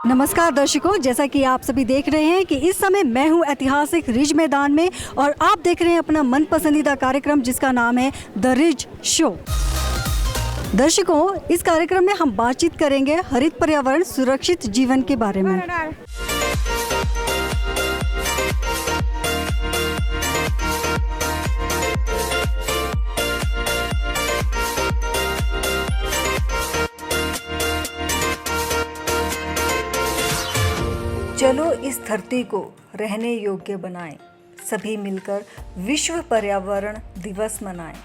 नमस्कार दर्शकों, जैसा कि आप सभी देख रहे हैं कि इस समय मैं हूं ऐतिहासिक रिज मैदान में और आप देख रहे हैं अपना मन पसंदीदा कार्यक्रम जिसका नाम है द रिज शो। दर्शकों, इस कार्यक्रम में हम बातचीत करेंगे हरित पर्यावरण सुरक्षित जीवन के बारे में। चलो इस धरती को रहने योग्य बनाएं, सभी मिलकर विश्व पर्यावरण दिवस मनाएं।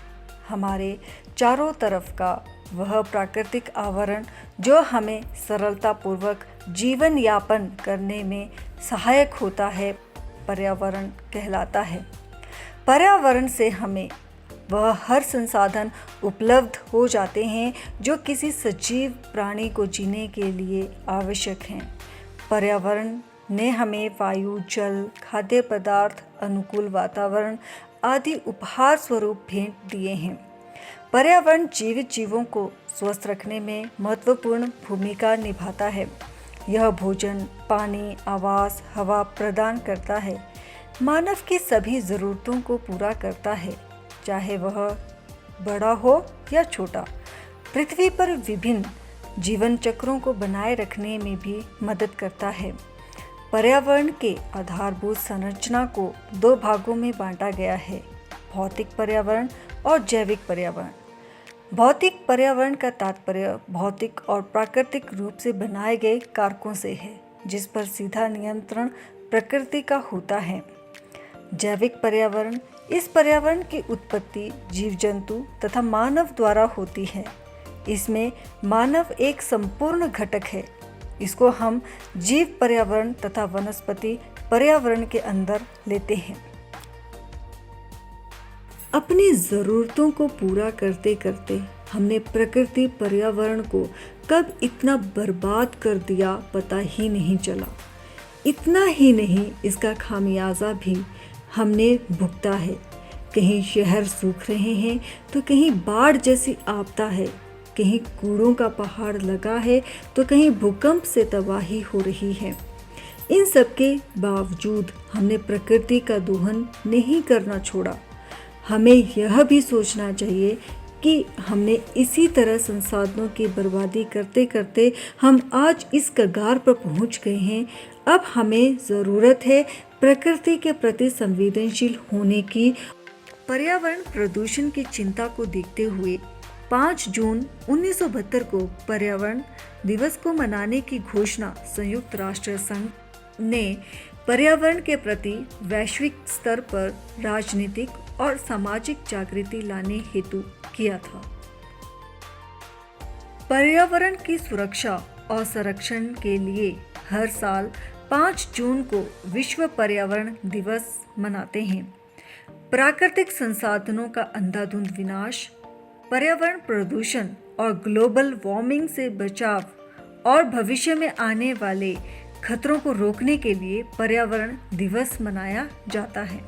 हमारे चारों तरफ का वह प्राकृतिक आवरण जो हमें सरलतापूर्वक जीवन यापन करने में सहायक होता है, पर्यावरण कहलाता है। पर्यावरण से हमें वह हर संसाधन उपलब्ध हो जाते हैं जो किसी सजीव प्राणी को जीने के लिए आवश्यक हैं। पर्यावरण ने हमें वायु, जल, खाद्य पदार्थ, अनुकूल वातावरण आदि उपहार स्वरूप भेंट दिए हैं। पर्यावरण जीवित जीवों को स्वस्थ रखने में महत्वपूर्ण भूमिका निभाता है। यह भोजन, पानी, आवास, हवा प्रदान करता है। मानव की सभी ज़रूरतों को पूरा करता है, चाहे वह बड़ा हो या छोटा। पृथ्वी पर विभिन्न जीवन चक्रों को बनाए रखने में भी मदद करता है। पर्यावरण के आधारभूत संरचना को दो भागों में बांटा गया है, भौतिक पर्यावरण और जैविक पर्यावरण। भौतिक पर्यावरण का तात्पर्य भौतिक और प्राकृतिक रूप से बनाए गए कारकों से है, जिस पर सीधा नियंत्रण प्रकृति का होता है। जैविक पर्यावरण, इस पर्यावरण की उत्पत्ति जीव जंतु तथा मानव द्वारा होती है। इसमें मानव एक संपूर्ण घटक है। इसको हम जीव पर्यावरण तथा वनस्पति पर्यावरण के अंदर लेते हैं। अपनी ज़रूरतों को पूरा करते करते हमने प्रकृति पर्यावरण को कब इतना बर्बाद कर दिया पता ही नहीं चला। इतना ही नहीं, इसका खामियाजा भी हमने भुगता है। कहीं शहर सूख रहे हैं तो कहीं बाढ़ जैसी आपदा है, कहीं कूड़ों का पहाड़ लगा है तो कहीं भूकंप से तबाही हो रही है। इन सब के बावजूद हमने प्रकृति का दोहन नहीं करना छोड़ा। हमें यह भी सोचना चाहिए कि हमने इसी तरह संसाधनों की बर्बादी करते करते हम आज इस कगार पर पहुंच गए हैं। अब हमें ज़रूरत है प्रकृति के प्रति संवेदनशील होने की। पर्यावरण प्रदूषण की चिंता को देखते हुए 5 जून 1972 को पर्यावरण दिवस को मनाने की घोषणा संयुक्त राष्ट्र संघ ने पर्यावरण के प्रति वैश्विक स्तर पर राजनीतिक और सामाजिक जागृति लाने हेतु किया था। पर्यावरण की सुरक्षा और संरक्षण के लिए हर साल 5 जून को विश्व पर्यावरण दिवस मनाते हैं। प्राकृतिक संसाधनों का अंधाधुंध विनाश, पर्यावरण प्रदूषण और ग्लोबल वार्मिंग से बचाव और भविष्य में आने वाले खतरों को रोकने के लिए पर्यावरण दिवस मनाया जाता है।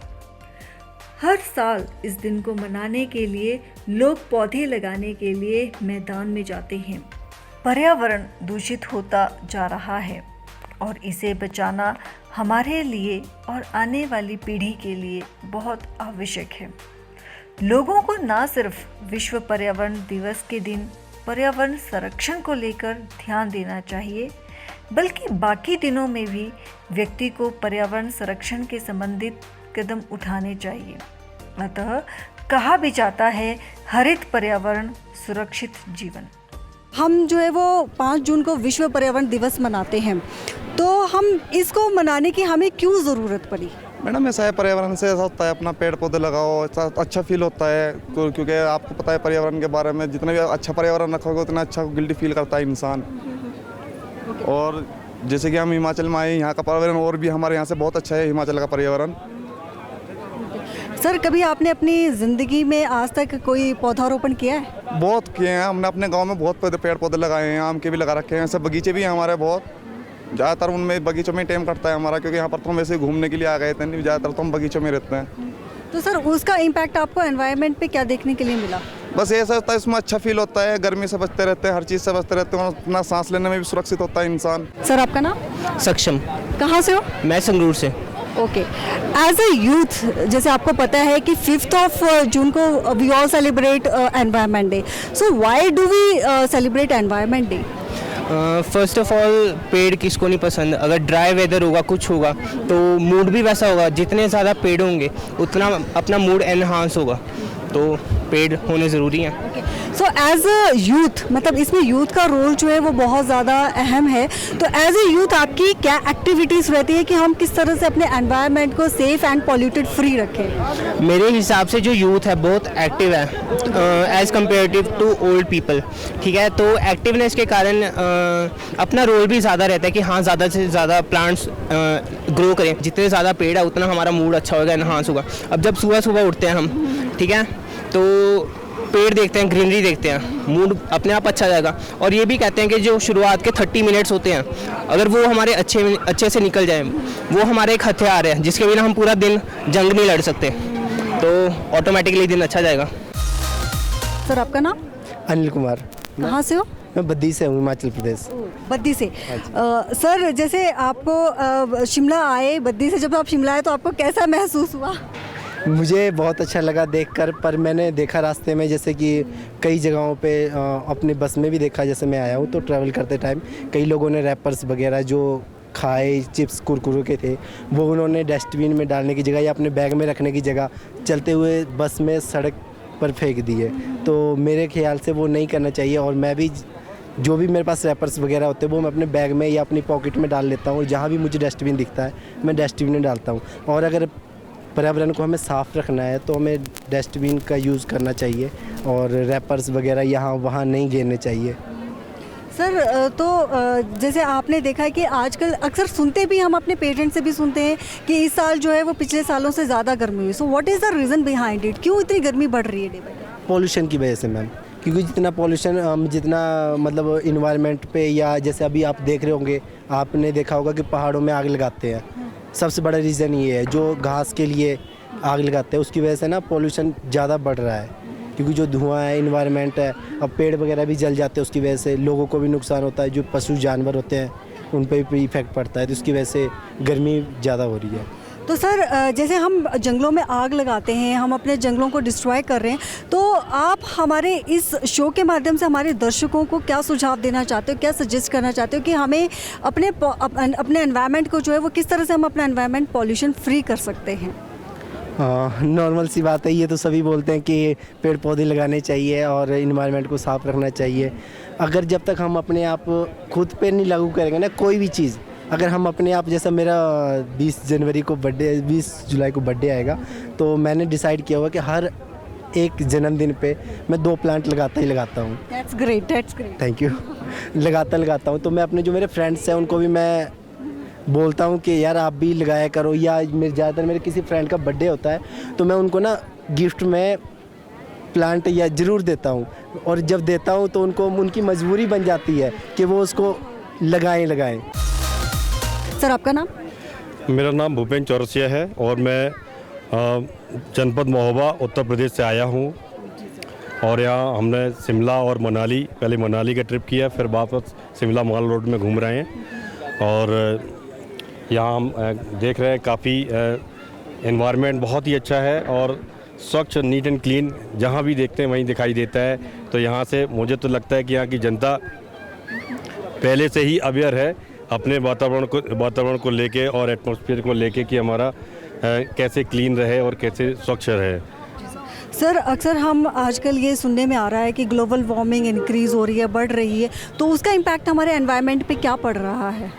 हर साल इस दिन को मनाने के लिए लोग पौधे लगाने के लिए मैदान में जाते हैं। पर्यावरण दूषित होता जा रहा है और इसे बचाना हमारे लिए और आने वाली पीढ़ी के लिए बहुत आवश्यक है। लोगों को न सिर्फ विश्व पर्यावरण दिवस के दिन पर्यावरण संरक्षण को लेकर ध्यान देना चाहिए, बल्कि बाकी दिनों में भी व्यक्ति को पर्यावरण संरक्षण के संबंधित कदम उठाने चाहिए। अतः कहा भी जाता है, हरित पर्यावरण सुरक्षित जीवन। हम जो है वो 5 जून को विश्व पर्यावरण दिवस मनाते हैं, तो हम इसको मनाने की हमें क्यों ज़रूरत पड़ी? मैडम, ऐसा है, पर्यावरण से ऐसा होता है, अपना पेड़ पौधे लगाओ, अच्छा फील होता है। क्योंकि आपको पता है पर्यावरण के बारे में, जितना भी अच्छा पर्यावरण रखोगे उतना अच्छा गिल्टी फील करता है इंसान। और जैसे कि हम हिमाचल में आए, यहाँ का पर्यावरण और भी हमारे यहाँ से बहुत अच्छा है, हिमाचल का पर्यावरण। सर, कभी आपने अपनी ज़िंदगी में आज तक कोई पौधारोपण किया है? बहुत किए हैं हमने, अपने गाँव में बहुत पेड़ पौधे लगाए हैं, आम के भी लगा रखे हैं, सब बगीचे भी हैं हमारे बहुत। ज़्यादातर उनमें बगीचों में टाइम कटता है हमारा, क्योंकि यहाँ पर तो हम वैसे घूमने के लिए आ गए थे, ज़्यादातर तो हम बगीचों में रहते हैं। तो सर, उसका इम्पैक्ट आपको एनवायरनमेंट पे क्या देखने के लिए मिला? बस ये होता है, इसमें अच्छा फील होता है, गर्मी से बचते रहते हैं, हर चीज़ से बचते रहते हैं और अपना सांस लेने में भी सुरक्षित होता है इंसान। सर आपका नाम? सक्षम। कहाँ से हो? मैं संगरूर से। ओके, एज अ यूथ जैसे आपको पता है कि 5 जून को we all celebrate environment day, so why do we celebrate environment day? First of all पेड़ किसको नहीं पसंद। अगर ड्राई वेदर होगा, कुछ होगा, तो मूड भी वैसा होगा। जितने ज़्यादा पेड़ होंगे उतना अपना मूड एनहांस होगा, तो पेड़ होने ज़रूरी हैं। सो एज अ यूथ, मतलब इसमें यूथ का रोल जो है वो बहुत ज़्यादा अहम है, तो एज अ यूथ आपकी क्या एक्टिविटीज़ रहती है कि हम किस तरह से अपने एनवायरनमेंट को सेफ एंड पॉल्यूटेड फ्री रखें? मेरे हिसाब से जो यूथ है बहुत एक्टिव है as comparative to old people, ठीक है। तो एक्टिवनेस के कारण अपना रोल भी ज़्यादा रहता है कि हाँ ज़्यादा से ज़्यादा प्लांट्स ग्रो करें। जितने ज़्यादा पेड़ है उतना हमारा मूड अच्छा होगा, एनहांस होगा। अब जब सुबह सुबह उठते हैं हम, ठीक है, तो पेड़ देखते हैं, ग्रीनरी देखते हैं, मूड अपने आप अच्छा जाएगा। और ये भी कहते हैं कि जो शुरुआत के 30 मिनट्स होते हैं, अगर वो हमारे अच्छे से निकल जाए, वो हमारे एक हथियार है जिसके बिना हम पूरा दिन जंग नहीं लड़ सकते, तो ऑटोमेटिकली दिन अच्छा जाएगा। सर आपका नाम? अनिल कुमार। कहाँ से हो? मैं बद्दी से हूँ, हिमाचल प्रदेश। बद्दी से। सर जैसे आपको शिमला आए, बद्दी से जब आप शिमला आए तो आपको कैसा महसूस हुआ? मुझे बहुत अच्छा लगा देखकर, पर मैंने देखा रास्ते में जैसे कि कई जगहों पे अपने बस में भी देखा, जैसे मैं आया हूँ तो ट्रैवल करते टाइम कई लोगों ने रैपर्स वगैरह जो खाए, चिप्स कुरकुरे के थे, वो उन्होंने डस्टबिन में डालने की जगह या अपने बैग में रखने की जगह चलते हुए बस में सड़क पर फेंक दिए। तो मेरे ख्याल से वो नहीं करना चाहिए, और मैं भी जो भी मेरे पास रैपर्स वगैरह होते हैं वो मैं अपने बैग में या अपनी पॉकेट में डाल लेता हूँ, और जहाँ भी मुझे डस्टबिन दिखता है मैं डस्टबिन में डालता हूँ। और अगर पर्यावरण को हमें साफ़ रखना है तो हमें डस्टबिन का यूज़ करना चाहिए, और रैपर्स वगैरह यहाँ वहाँ नहीं गिरने चाहिए। सर तो जैसे आपने देखा है कि आजकल अक्सर सुनते भी, हम अपने पेरेंट्स से भी सुनते हैं कि इस साल जो है वो पिछले सालों से ज़्यादा गर्मी हुई। So what is the reason behind it? क्यों इतनी गर्मी बढ़ रही है डे बाय डे? पॉल्यूशन की वजह से मैम, क्योंकि जितना पॉल्यूशन जितना मतलब इन्वायरमेंट पे, या जैसे अभी आप देख रहे होंगे, आपने देखा होगा कि पहाड़ों में आग लगाते हैं। सबसे बड़ा रीज़न ये है, जो घास के लिए आग लगाते हैं उसकी वजह से ना पॉल्यूशन ज़्यादा बढ़ रहा है, क्योंकि जो धुआं है, इन्वायरमेंट है, अब पेड़ वगैरह भी जल जाते हैं, उसकी वजह से लोगों को भी नुकसान होता है। जो पशु जानवर होते हैं उन पर भी इफेक्ट पड़ता है, तो उसकी वजह से गर्मी ज़्यादा हो रही है। तो सर जैसे हम जंगलों में आग लगाते हैं, हम अपने जंगलों को डिस्ट्रॉय कर रहे हैं, तो आप हमारे इस शो के माध्यम से हमारे दर्शकों को क्या सुझाव देना चाहते हो, क्या सजेस्ट करना चाहते हो कि हमें अपने एनवायरनमेंट को जो है वो किस तरह से हम अपना एनवायरनमेंट पॉल्यूशन फ्री कर सकते हैं? नॉर्मल सी बात है, ये तो सभी बोलते हैं कि पेड़ पौधे लगाने चाहिए और इन्वायरमेंट को साफ़ रखना चाहिए। अगर जब तक हम अपने आप खुद पे नहीं लागू करेंगे ना कोई भी चीज़, अगर हम अपने आप, जैसा मेरा 20 जुलाई को बर्थडे आएगा, तो मैंने डिसाइड किया हुआ कि हर एक जन्मदिन पे मैं 2 प्लांट लगाता ही लगाता हूँ। That's great, that's great. Thank you. लगाता हूँ। तो मैं अपने जो मेरे फ्रेंड्स हैं उनको भी मैं बोलता हूँ कि यार आप भी लगाया करो, या ज़्यादातर मेरे किसी फ्रेंड का बर्थडे होता है तो मैं उनको ना गिफ्ट में प्लांट या ज़रूर देता हूँ, और जब देता हूँ तो उनकी मजबूरी बन जाती है कि वो उसको लगाएं। सर आपका नाम? मेरा नाम भूपेन चौरसिया है और मैं जनपद महोबा उत्तर प्रदेश से आया हूँ। और यहाँ हमने शिमला और मनाली, पहले मनाली का ट्रिप किया, फिर वापस शिमला मॉल रोड में घूम रहे हैं। और यहाँ हम देख रहे हैं काफ़ी एनवायरनमेंट बहुत ही अच्छा है और स्वच्छ, नीट एंड क्लीन, जहाँ भी देखते हैं वहीं दिखाई देता है। तो यहाँ से मुझे तो लगता है कि यहाँ की जनता पहले से ही अवेयर है अपने वातावरण को लेके और एटमॉस्फेयर को लेके कि हमारा कैसे क्लीन रहे और कैसे स्वच्छ रहे। सर अक्सर हम आजकल ये सुनने में आ रहा है कि ग्लोबल वार्मिंग इंक्रीज़ हो रही है, बढ़ रही है, तो उसका इम्पैक्ट हमारे एनवायरनमेंट पे क्या पड़ रहा है?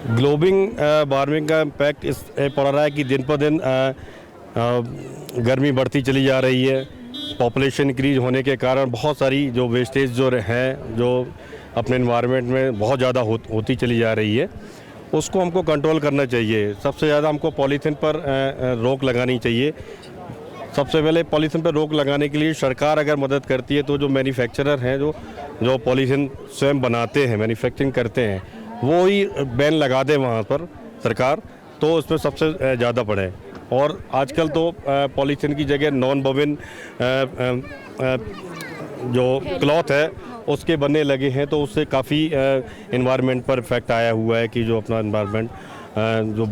वार्मिंग का इम्पैक्ट इस पड़ रहा है कि दिन पर दिन गर्मी बढ़ती चली जा रही है। पॉपुलेशन इंक्रीज होने के कारण बहुत सारी जो वेस्टेज जो हैं, जो अपने एनवायरनमेंट में बहुत ज़्यादा होती चली जा रही है, उसको हमको कंट्रोल करना चाहिए। सबसे ज़्यादा हमको पॉलीथीन पर रोक लगानी चाहिए। सबसे पहले पॉलीथीन पर रोक लगाने के लिए सरकार अगर मदद करती है तो जो मैन्युफैक्चरर हैं, जो पॉलीथीन स्वयं बनाते हैं, मैन्युफैक्चरिंग करते हैं, वो ही बैन लगा दे वहाँ पर सरकार, तो उसमें सबसे ज़्यादा पड़े। और आजकल तो पॉलीथीन की जगह नॉन वोवेन जो क्लॉथ है उसके बनने लगे हैं, तो उससे काफ़ी इन्वायरमेंट पर इफेक्ट आया हुआ है कि जो अपना इन्वायरमेंट जो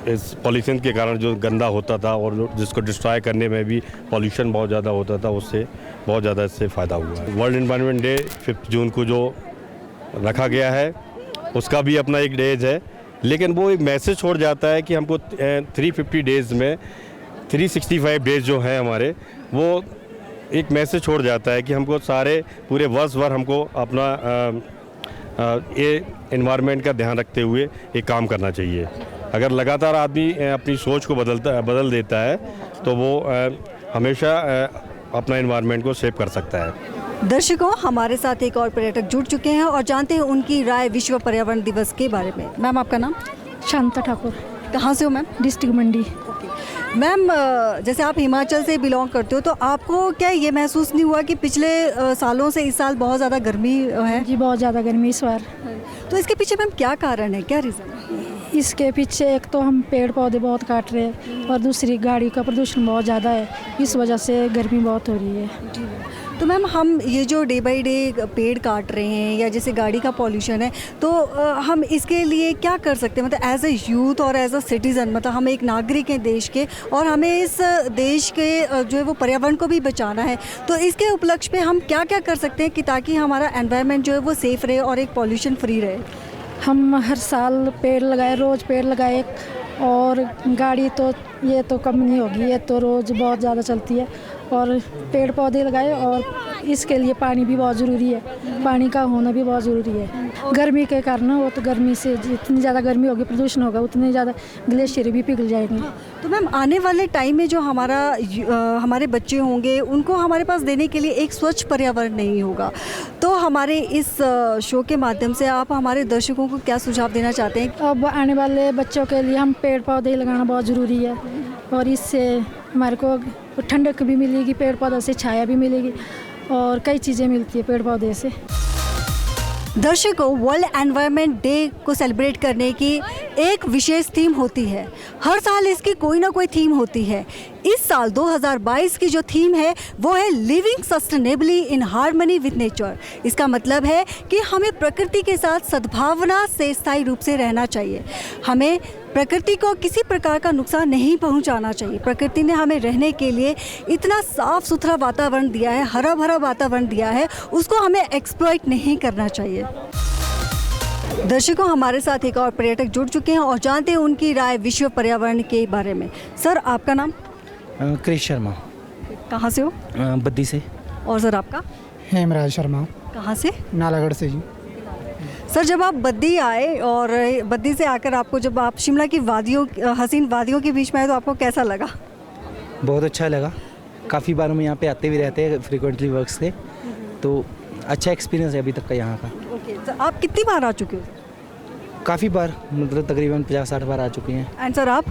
इस पॉल्यूशन के कारण जो गंदा होता था और जिसको डिस्ट्रॉय करने में भी पॉल्यूशन बहुत ज़्यादा होता था, उससे बहुत ज़्यादा इससे फ़ायदा हुआ है। वर्ल्ड एनवायरनमेंट डे 5 जून को जो रखा गया है उसका भी अपना एक डेज है, लेकिन वो एक मैसेज छोड़ जाता है कि हमको 350 डेज़ में 365 डेज़ जो हैं हमारे, वो एक मैसेज छोड़ जाता है कि हमको सारे पूरे वर्ष भर हमको अपना ये एनवायरनमेंट का ध्यान रखते हुए ये काम करना चाहिए। अगर लगातार आदमी अपनी सोच को बदल देता है तो वो हमेशा अपना एनवायरनमेंट को सेव कर सकता है। दर्शकों, हमारे साथ एक और पर्यटक जुड़ चुके हैं और जानते हैं उनकी राय विश्व पर्यावरण दिवस के बारे में। मैम, आपका नाम? शांता ठाकुर। कहाँ से हो मैम? डिस्ट्रिक्ट मंडी। मैम, जैसे आप हिमाचल से बिलोंग करते हो, तो आपको क्या ये महसूस नहीं हुआ कि पिछले सालों से इस साल बहुत ज़्यादा गर्मी है? जी, बहुत ज़्यादा गर्मी इस बार। तो इसके पीछे मैम क्या कारण है, क्या रीज़न है? इसके पीछे एक तो हम पेड़ पौधे बहुत काट रहे हैं और दूसरी गाड़ी का प्रदूषण बहुत ज़्यादा है, इस वजह से गर्मी बहुत हो रही है। तो मैम, हम ये जो डे बाय डे पेड़ काट रहे हैं या जैसे गाड़ी का पॉल्यूशन है, तो हम इसके लिए क्या कर सकते हैं? मतलब एज ए यूथ और एज अ सिटीज़न, मतलब हम एक नागरिक हैं देश के और हमें इस देश के जो है वो पर्यावरण को भी बचाना है, तो इसके उपलक्ष्य पे हम क्या क्या कर सकते हैं कि ताकि हमारा एनवायरनमेंट जो है वो सेफ़ रहे और एक पॉल्यूशन फ्री रहे? हम हर साल पेड़ लगाए, रोज़ पेड़ लगाए, और गाड़ी तो ये तो कम नहीं होगी, ये तो रोज़ बहुत ज़्यादा चलती है, और पेड़ पौधे लगाए, और इसके लिए पानी भी बहुत ज़रूरी है, पानी का होना भी बहुत ज़रूरी है। गर्मी के कारण वो तो गर्मी से जितनी ज़्यादा गर्मी होगी, प्रदूषण होगा, उतने ज़्यादा ग्लेशियर भी पिघल जाएंगे। तो मैम, आने वाले टाइम में जो हमारे बच्चे होंगे, उनको हमारे पास देने के लिए एक स्वच्छ पर्यावरण नहीं होगा, तो हमारे इस शो के माध्यम से आप हमारे दर्शकों को क्या सुझाव देना चाहते हैं? अब आने वाले बच्चों के लिए हम पेड़ पौधे लगाना बहुत ज़रूरी है, और इससे हमारे को ठंडक भी मिलेगी, पेड़ पौधों से छाया भी मिलेगी, और कई चीज़ें मिलती है पेड़ पौधे से। दर्शकों, वर्ल्ड एनवायरनमेंट डे को सेलिब्रेट करने की एक विशेष थीम होती है। हर साल इसकी कोई ना कोई थीम होती है। इस साल 2022 की जो थीम है वो है living sustainably in harmony with nature. इसका मतलब है कि हमें प्रकृति के साथ सद्भावना से स्थायी रूप से रहना चाहिए। हमें प्रकृति को किसी प्रकार का नुकसान नहीं पहुंचाना चाहिए। प्रकृति ने हमें रहने के लिए इतना साफ सुथरा वातावरण दिया है, हरा भरा वातावरण दिया है, उसको हमें एक्सप्लॉइट नहीं करना चाहिए। दर्शकों, हमारे साथ एक और पर्यटक जुड़ चुके हैं और जानते हैं उनकी राय विश्व पर्यावरण के बारे में। सर, आपका नाम? क्रिश शर्मा। कहाँ से हो? बद्दी से। और सर, आपका? हेमराज शर्मा। कहाँ से? नालागढ़ से जी। सर, जब आप बद्दी आए और बद्दी से आकर आपको जब आप शिमला की वादियों, हसीन वादियों के बीच में आए, तो आपको कैसा लगा? बहुत अच्छा लगा। काफ़ी बार हम यहाँ पे आते भी रहते हैं फ्रीक्वेंटली वर्क से, तो अच्छा एक्सपीरियंस है अभी तक का यहाँ का। ओके, तो आप कितनी बार आ चुके हो? काफ़ी बार, मतलब तकरीबन 50-60 बार आ चुके हैं। एंड सर, आप?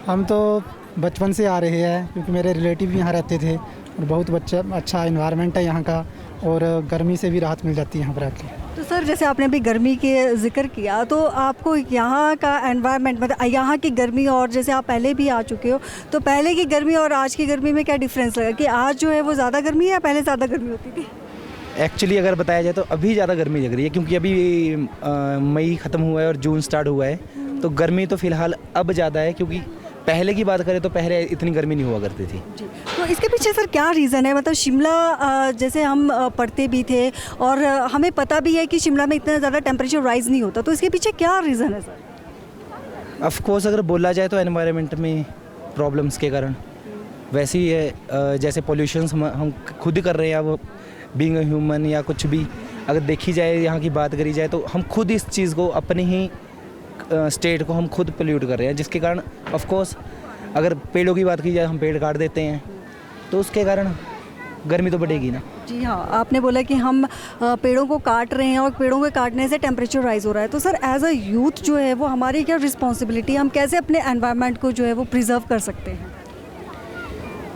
हम तो बचपन से आ रहे हैं, क्योंकि मेरे रिलेटिव भी यहाँ रहते थे, और बहुत अच्छा इन्वायरमेंट है यहाँ का, और गर्मी से भी राहत मिल जाती है यहाँ पर आके। तो सर, जैसे आपने अभी गर्मी के जिक्र किया, तो आपको यहाँ का एनवायरनमेंट, मतलब यहाँ की गर्मी, और जैसे आप पहले भी आ चुके हो, तो पहले की गर्मी और आज की गर्मी में क्या डिफरेंस लगा कि आज जो है वो ज़्यादा गर्मी है या पहले ज़्यादा गर्मी होती थी? एक्चुअली अगर बताया जाए तो अभी ज़्यादा गर्मी लग रही है, क्योंकि अभी मई ख़त्म हुआ है और जून स्टार्ट हुआ है, तो गर्मी तो फ़िलहाल अब ज़्यादा है, क्योंकि पहले की बात करें तो पहले इतनी गर्मी नहीं हुआ करती थी। तो इसके पीछे सर क्या रीज़न है? मतलब शिमला जैसे हम पढ़ते भी थे और हमें पता भी है कि शिमला में इतना ज़्यादा टेम्परेचर राइज़ नहीं होता, तो इसके पीछे क्या रीज़न है सर? ऑफ कोर्स अगर बोला जाए तो एनवायरनमेंट में प्रॉब्लम्स के कारण वैसे ही है, जैसे पॉल्यूशंस हम खुद ही कर रहे हैं, वो बीइंग अ ह्यूमन या कुछ भी अगर देखी जाए, यहाँ की बात करी जाए, तो हम खुद इस चीज़ को, अपनी ही स्टेट को हम खुद पोल्यूट कर रहे हैं, जिसके कारण ऑफ कोर्स अगर पेड़ों की बात की जाए, हम पेड़ काट देते हैं, तो उसके कारण गर्मी तो बढ़ेगी ना। जी हाँ, आपने बोला कि हम पेड़ों को काट रहे हैं और पेड़ों के काटने से टेम्परेचर राइज हो रहा है, तो सर एज अ यूथ जो है वो हमारी क्या रिस्पॉन्सिबिलिटी, हम कैसे अपने एनवायरनमेंट को जो है वो प्रिजर्व कर सकते हैं?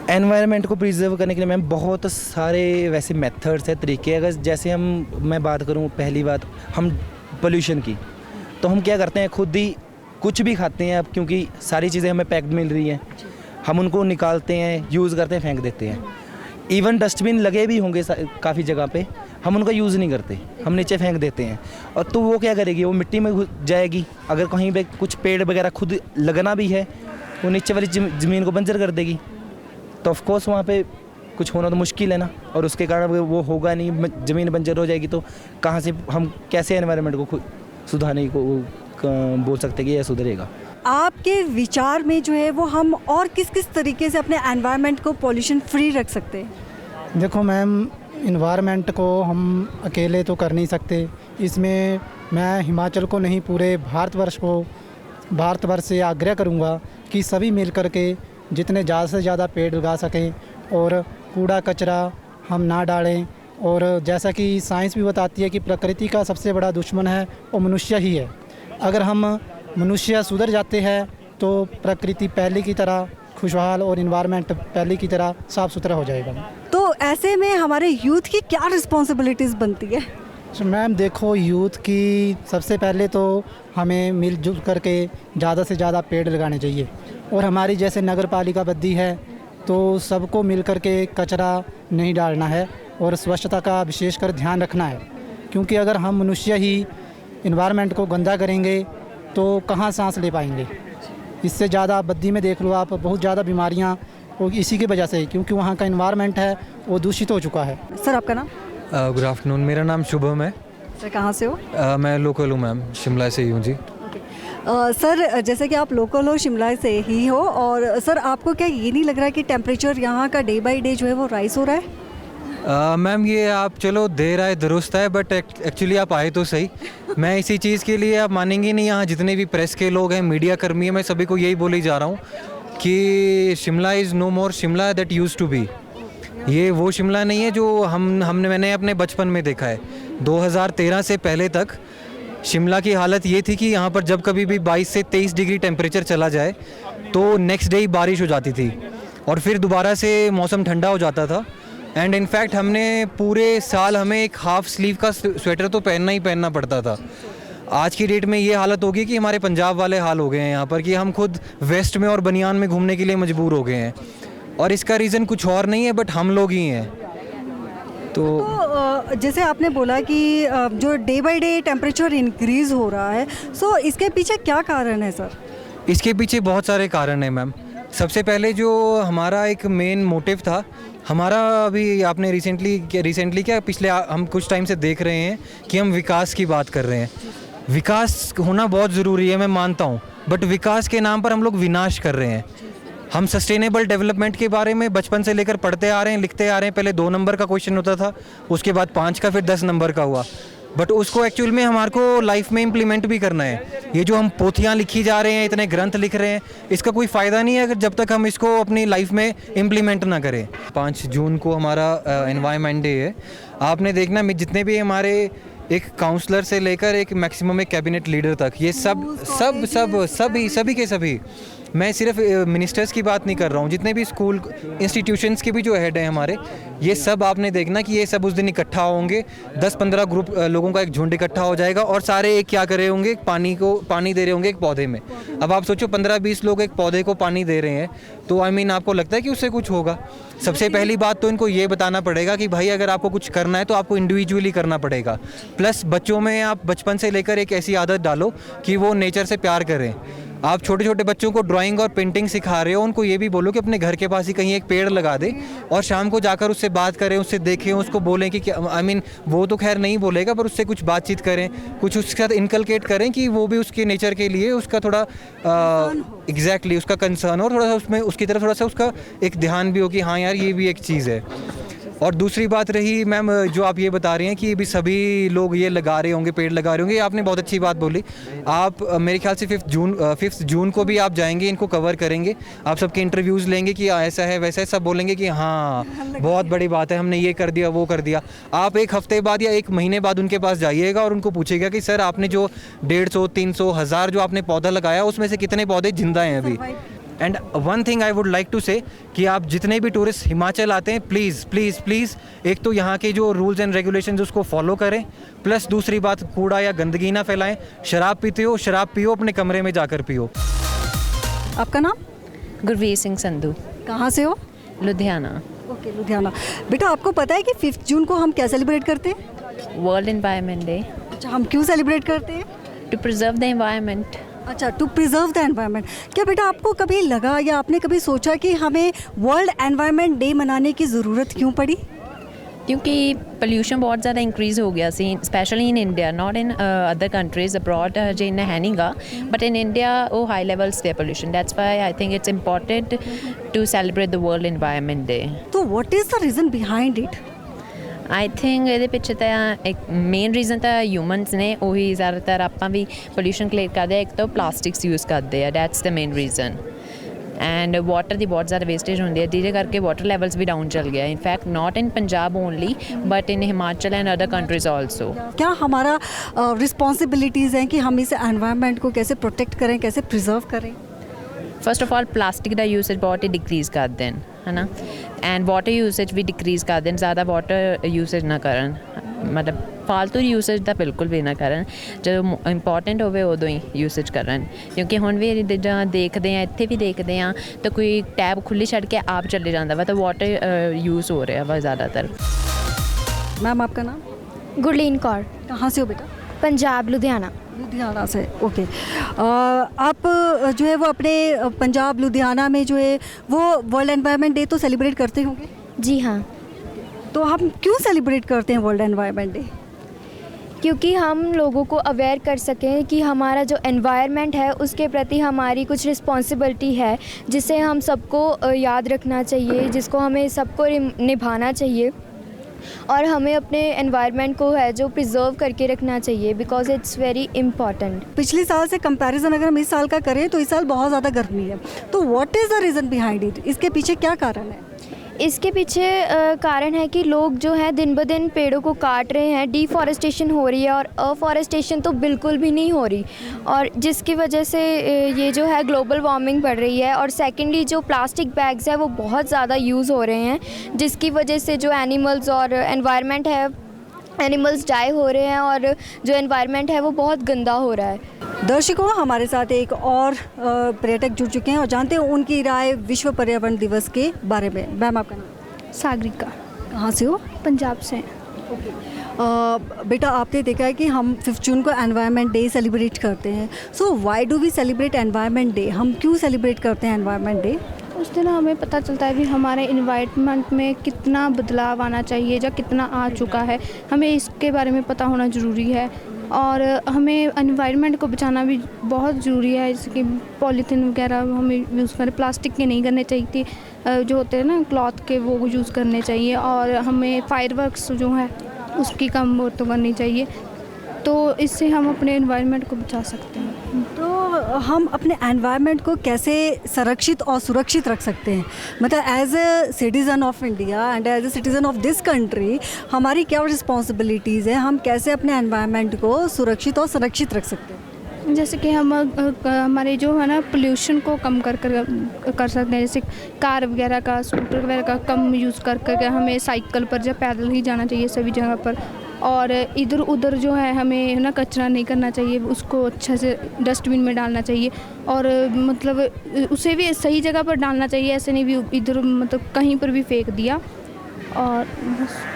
एनवायरनमेंट को प्रिजर्व करने के लिए मैम बहुत सारे वैसे मेथड्स है, तरीके। अगर जैसे मैं बात करूँ, पहली बात हम पोल्यूशन की, तो हम क्या करते हैं, खुद ही कुछ भी खाते हैं अब, क्योंकि सारी चीज़ें हमें पैक्ड मिल रही हैं, हम उनको निकालते हैं, यूज़ करते हैं, फेंक देते हैं। इवन डस्टबिन लगे भी होंगे काफ़ी जगह पे, हम उनका यूज़ नहीं करते, हम नीचे फेंक देते हैं। और तो वो क्या करेगी, वो मिट्टी में घुस जाएगी। अगर कहीं पे कुछ पेड़ वगैरह खुद लगना भी है, वो नीचे वाली ज़मीन को बंजर कर देगी। तो ऑफ कोर्स वहाँ पे कुछ होना तो मुश्किल है ना, और उसके कारण वो होगा नहीं, ज़मीन बंजर हो जाएगी। तो कहाँ से हम कैसे एनवायरनमेंट को सुधारने को बोल सकते हैं कि यह सुधरेगा। आपके विचार में जो है वो हम और किस किस तरीके से अपने एनवायरनमेंट को पॉल्यूशन फ्री रख सकते हैं? देखो मैम, इन्वायरमेंट को हम अकेले तो कर नहीं सकते। इसमें मैं हिमाचल को नहीं, पूरे भारतवर्ष से आग्रह करूंगा कि सभी मिल कर के जितने ज़्यादा से ज़्यादा पेड़ लगा सकें और कूड़ा कचरा हम ना डालें। और जैसा कि साइंस भी बताती है कि प्रकृति का सबसे बड़ा दुश्मन है वो मनुष्य ही है। अगर हम मनुष्य सुधर जाते हैं तो प्रकृति पहले की तरह खुशहाल और इन्वायरमेंट पहले की तरह साफ़ सुथरा हो जाएगा। तो ऐसे में हमारे यूथ की क्या रिस्पॉन्सिबिलिटीज़ बनती है? मैम देखो, यूथ की सबसे पहले तो हमें मिलजुल करके ज़्यादा से ज़्यादा पेड़ लगाने चाहिए। और हमारी जैसे नगर पालिका बद्दी है तो सबको मिल कर के कचरा नहीं डालना है और स्वच्छता का विशेषकर ध्यान रखना है। क्योंकि अगर हम मनुष्य ही इन्वायरमेंट को गंदा करेंगे तो कहाँ सांस ले पाएंगे। इससे ज़्यादा बद्दी में देख लो आप, बहुत ज़्यादा बीमारियाँ वो इसी की वजह से, क्योंकि वहाँ का इन्वायरमेंट है वो दूषित हो चुका है। सर आपका नाम? गुड आफ्टरनून, मेरा नाम शुभम है। सर कहाँ से हो? मैं लोकल हूँ मैम, शिमला से ही हूँ जी। सर जैसे कि आप लोकल हो, शिमला से ही हो, और सर आपको क्या ये नहीं लग रहा है कि टेम्परेचर यहाँ का डे बाय डे जो है वो राइज हो रहा है? मैम ये आप चलो देर आए दुरुस्त है, बट एक्चुअली आप आए तो सही। मैं इसी चीज़ के लिए, आप मानेंगे नहीं, यहाँ जितने भी प्रेस के लोग हैं, मीडिया कर्मी हैं, मैं सभी को यही बोले जा रहा हूँ कि Shimla is no more Shimla that used to be. ये वो शिमला नहीं है जो मैंने अपने बचपन में देखा है। 2013 से पहले तक शिमला की हालत ये थी कि यहाँ पर जब कभी भी 22 से 23 डिग्री टेम्परेचर चला जाए तो नेक्स्ट डे ही बारिश हो जाती थी और फिर दोबारा से मौसम ठंडा हो जाता था। एंड इनफैक्ट हमने पूरे साल हमें एक हाफ स्लीव का स्वेटर तो पहनना ही पहनना पड़ता था। आज की डेट में ये हालत हो गई कि हमारे पंजाब वाले हाल हो गए हैं यहाँ पर, कि हम खुद वेस्ट में और बनियान में घूमने के लिए मजबूर हो गए हैं। और इसका रीज़न कुछ और नहीं है बट हम लोग ही हैं। तो जैसे आपने बोला कि जो day by day temperature increase हो रहा है, सो इसके पीछे क्या कारण है सर? इसके पीछे बहुत सारे कारण हैं मैम। सबसे पहले जो हमारा एक मेन मोटिव था हमारा, अभी आपने रिसेंटली क्या पिछले हम कुछ टाइम से देख रहे हैं कि हम विकास की बात कर रहे हैं। विकास होना बहुत ज़रूरी है, मैं मानता हूँ, बट विकास के नाम पर हम लोग विनाश कर रहे हैं। हम सस्टेनेबल डेवलपमेंट के बारे में बचपन से लेकर पढ़ते आ रहे हैं, लिखते आ रहे हैं। पहले 2 नंबर का क्वेश्चन होता था, उसके बाद 5 का, फिर 10 नंबर का हुआ। बट उसको एक्चुअल में हमारे को लाइफ में इम्प्लीमेंट भी करना है। ये जो हम पोथियाँ लिखी जा रहे हैं, इतने ग्रंथ लिख रहे हैं, इसका कोई फ़ायदा नहीं है अगर जब तक हम इसको अपनी लाइफ में इम्प्लीमेंट ना करें। 5 जून को हमारा एनवायरनमेंट डे है। आपने देखना जितने भी हमारे एक काउंसलर से लेकर एक मैक्सिमम एक कैबिनेट लीडर तक, ये सभी के सभी, मैं सिर्फ मिनिस्टर्स की बात नहीं कर रहा हूँ, जितने भी स्कूल इंस्टीट्यूशंस के भी जो हेड हैं हमारे, ये सब आपने देखना कि ये सब उस दिन इकट्ठा होंगे। 10-15 ग्रुप लोगों का एक झुंड इकट्ठा हो जाएगा और सारे एक क्या करे होंगे, पानी दे रहे होंगे एक पौधे में। अब आप सोचो 15-20 लोग एक पौधे को पानी दे रहे हैं, तो आपको लगता है कि उससे कुछ होगा? सबसे पहली बात तो इनको ये बताना पड़ेगा कि भाई अगर आपको कुछ करना है तो आपको इंडिविजुअली करना पड़ेगा। प्लस बच्चों में आप बचपन से लेकर एक ऐसी आदत डालो कि वो नेचर से प्यार करें। आप छोटे छोटे बच्चों को ड्राइंग और पेंटिंग सिखा रहे हो, उनको ये भी बोलो कि अपने घर के पास ही कहीं एक पेड़ लगा दे और शाम को जाकर उससे बात करें, उससे देखें, उसको बोलें कि वो तो खैर नहीं बोलेगा पर उससे कुछ बातचीत करें, कुछ उसके साथ इनकलकेट करें कि वो भी उसके नेचर के लिए उसका थोड़ा एग्जैक्टली उसका कंसर्न हो, थोड़ा सा उसमें उसकी तरफ थोड़ा सा उसका एक ध्यान भी हो कि हाँ यार ये भी एक चीज़ है। और दूसरी बात रही मैम, जो आप ये बता रही हैं कि भी सभी लोग ये लगा रहे होंगे, पेड़ लगा रहे होंगे, आपने बहुत अच्छी बात बोली। आप मेरे ख्याल से 5 जून को भी आप जाएंगे, इनको कवर करेंगे, आप सबके इंटरव्यूज़ लेंगे कि ऐसा है वैसा है, सब बोलेंगे कि हाँ बहुत बड़ी बात है, हमने ये कर दिया वो कर दिया। आप 1 हफ्ते बाद या 1 महीने बाद उनके पास जाइएगा और उनको पूछिएगा कि सर आपने जो 150, 300, 1000 जो आपने पौधा लगाया उसमें से कितने पौधे जिंदा हैं अभी। And one thing I would like to say कि आप जितने भी टूरिस्ट हिमाचल आते हैं प्लीज़ प्लीज़ प्लीज़ एक तो यहाँ के जो रूल्स एंड रेगुलेशंस उसको फॉलो करें, प्लस दूसरी बात कूड़ा या गंदगी ना फैलाएं। शराब पीते हो शराब पियो, अपने कमरे में जाकर पियो। आपका नाम? गुरवीर सिंह संधू, कहाँ से हो? लुधियाना। ओके, लुधियाना। बेटा आपको पता है कि 5 जून को हम क्या सेलिब्रेट करते हैं? World environment day. अच्छा, हम क्यों सेलिब्रेट करते हैं? To preserve the environment. अच्छा, टू प्रिजर्व द एनवायरनमेंट। क्या बेटा आपको कभी लगा या आपने कभी सोचा कि हमें वर्ल्ड एनवायरनमेंट डे मनाने की ज़रूरत क्यों पड़ी? क्योंकि पोल्यूशन बहुत ज़्यादा इंक्रीज़ हो गया see, specially in India, not in other countries abroad जे इन्ना है नहीं गा, बट इन इंडिया वो हाई लेवल्स पे pollution. That's why I think it's important to celebrate the world environment day. तो what is the reason behind it? I think ਇਹਦੇ ਪਿੱਛੇ ਤਾਂ ਇੱਕ ਮੇਨ ਰੀਜ਼ਨ ਤਾਂ ਹਿਊਮਨਸ ਨੇ, ਉਹੀ ਜ਼ਿਆਦਾਤਰ ਆਪਾਂ ਵੀ ਪੋਲਿਊਸ਼ਨ ਕ੍ਰੀਏਟ ਕਰਦੇ ਆ। ਇੱਕ ਤਾਂ ਪਲਾਸਟਿਕਸ ਯੂਜ਼ ਕਰਦੇ ਆ, that's the main reason. And water ਦੀ ਬਹੁਤ ਜ਼ਿਆਦਾ ਵੇਸਟੇਜ ਹੁੰਦੀ ਹੈ, ਜਿਹਦੇ ਕਰਕੇ ਵਾਟਰ ਲੈਵल्स भी डाउन चल गया। In fact not in Punjab only but in Himachal and other countries also. क्या हमारा रिस्पॉन्सिबिलिटीज़ हैं कि हम इस एनवायरनमेंट को कैसे प्रोटेक्ट करें, कैसे प्रिजर्व करें? फर्स्ट ऑफ ऑल प्लास्टिक का यूसेज बहुत ही डिक्रीज़ कर दें, है ना, एंड वाटर यूसेज भी डिक्रीज़ कर दें। ज़्यादा वाटर यूसेज ना करन, मतलब फालतू यूसेज ਤਾਂ ਬਿਲਕੁਲ ਵੀ ਨਾ ਕਰਨ। ਜਦੋਂ ਇੰਪੋਰਟੈਂਟ ਹੋਵੇ ਉਦੋਂ ਹੀ ਯੂਸੇਜ ਕਰਨ, ਕਿਉਂਕਿ ਹੁਣ ਵੀ ਜਿੱਦਾਂ ਦੇਖਦੇ ਆ, ਇੱਥੇ ਵੀ ਦੇਖਦੇ ਆ ਤਾਂ ਕੋਈ ਟੈਬ ਖੁੱਲੀ ਛੱਡ ਕੇ ਆਪ ਚੱਲੇ ਜਾਂਦਾ ਵਾ, ਤਾਂ ਵਾਟਰ यूज़ हो रहा वा ज़्यादातर। मैम आपका नाम? गुरलीन कौर, कहाँ से हो बेटा? पंजाब लुधियाना। लुधियाना से, ओके। आप जो है वो अपने पंजाब लुधियाना में जो है वो वर्ल्ड एनवायरनमेंट डे तो सेलिब्रेट करते होंगे? जी हाँ। तो हम क्यों सेलिब्रेट करते हैं वर्ल्ड एनवायरनमेंट डे? क्योंकि हम लोगों को अवेयर कर सकें कि हमारा जो एनवायरनमेंट है उसके प्रति हमारी कुछ रिस्पॉन्सिबिलिटी है, जिसे हम सबको याद रखना चाहिए, जिसको हमें सबको निभाना चाहिए, और हमें अपने एनवायरनमेंट को है जो प्रिजर्व करके रखना चाहिए, बिकॉज इट्स वेरी इंपॉर्टेंट। पिछले साल से कंपैरिजन अगर हम इस साल का करें तो इस साल बहुत ज़्यादा गर्मी है, तो what is the reason behind it? इसके पीछे क्या कारण है? इसके पीछे कारण है कि लोग जो हैं दिन ब दिन पेड़ों को काट रहे हैं, डिफॉरेस्टेशन हो रही है, और अफॉरेस्टेशन तो बिल्कुल भी नहीं हो रही, और जिसकी वजह से ये जो है ग्लोबल वार्मिंग बढ़ रही है। और सेकेंडली जो प्लास्टिक बैग्स है वो बहुत ज़्यादा यूज़ हो रहे हैं, जिसकी वजह से जो एनिमल्स और एनवायरनमेंट है, एनिमल्स डाई हो रहे हैं, और जो एनवायरनमेंट है वो बहुत गंदा हो रहा है। दर्शकों, हमारे साथ एक और पर्यटक जुड़ चुके हैं और जानते हैं उनकी राय विश्व पर्यावरण दिवस के बारे में। मैम आपका नाम? सागरिका। कहाँ से हो? पंजाब से। बेटा आपने देखा है कि हम 5 जून को एनवायरनमेंट डे सेलिब्रेट करते हैं, so why do we celebrate environment day? हम क्यों सेलिब्रेट करते हैं एनवायरनमेंट डे? उस दिन हमें पता चलता है भी हमारे इन्वायरमेंट में कितना बदलाव आना चाहिए या कितना आ चुका है, हमें इसके बारे में पता होना ज़रूरी है। और हमें इन्वायरमेंट को बचाना भी बहुत ज़रूरी है, जैसे कि पॉलीथीन वगैरह हमें यूज़ करें, प्लास्टिक के नहीं करने चाहिए, जो होते हैं ना क्लॉथ के, वो यूज़ करने चाहिए। और हमें फायरवर्क्स जो है उसकी कम वो तो करनी चाहिए, तो इससे हम अपने एनवायरनमेंट को बचा सकते हैं। तो हम अपने एनवायरनमेंट को कैसे संरक्षित और सुरक्षित रख सकते हैं? मतलब as a citizen of India and as a citizen of this country हमारी क्या रिस्पॉन्सिबिलिटीज़ है? हम कैसे अपने एनवायरनमेंट को सुरक्षित और संरक्षित रख सकते हैं? जैसे कि हम हमारे जो है ना पोल्यूशन को कम कर सकते हैं, जैसे कार वगैरह का, स्कूटर वगैरह का कम यूज़ कर हमें साइकिल पर या पैदल ही जाना चाहिए सभी जगह पर। और इधर उधर जो है हमें ना कचरा नहीं करना चाहिए, उसको अच्छे से डस्टबिन में डालना चाहिए, और मतलब उसे भी सही जगह पर डालना चाहिए, ऐसे नहीं भी इधर मतलब कहीं पर भी फेंक दिया। और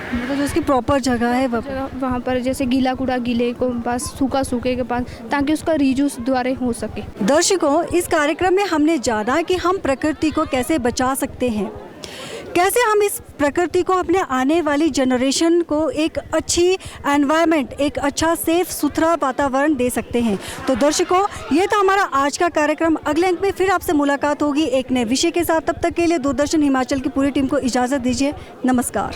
मतलब जो उसकी प्रॉपर जगह है वहाँ पर, जैसे गीला कूड़ा गीले को पास, सूखा सूखे के पास, ताकि उसका रीयूज दोबारा हो सके। दर्शकों, इस कार्यक्रम में हमने जाना कि हम प्रकृति को कैसे बचा सकते हैं, कैसे हम इस प्रकृति को अपने आने वाली जनरेशन को एक अच्छी एनवायरनमेंट, एक अच्छा सेफ सुथरा वातावरण दे सकते हैं। तो दर्शकों, ये था हमारा आज का कार्यक्रम। अगले अंक में फिर आपसे मुलाकात होगी एक नए विषय के साथ। तब तक के लिए दूरदर्शन हिमाचल की पूरी टीम को इजाज़त दीजिए। नमस्कार।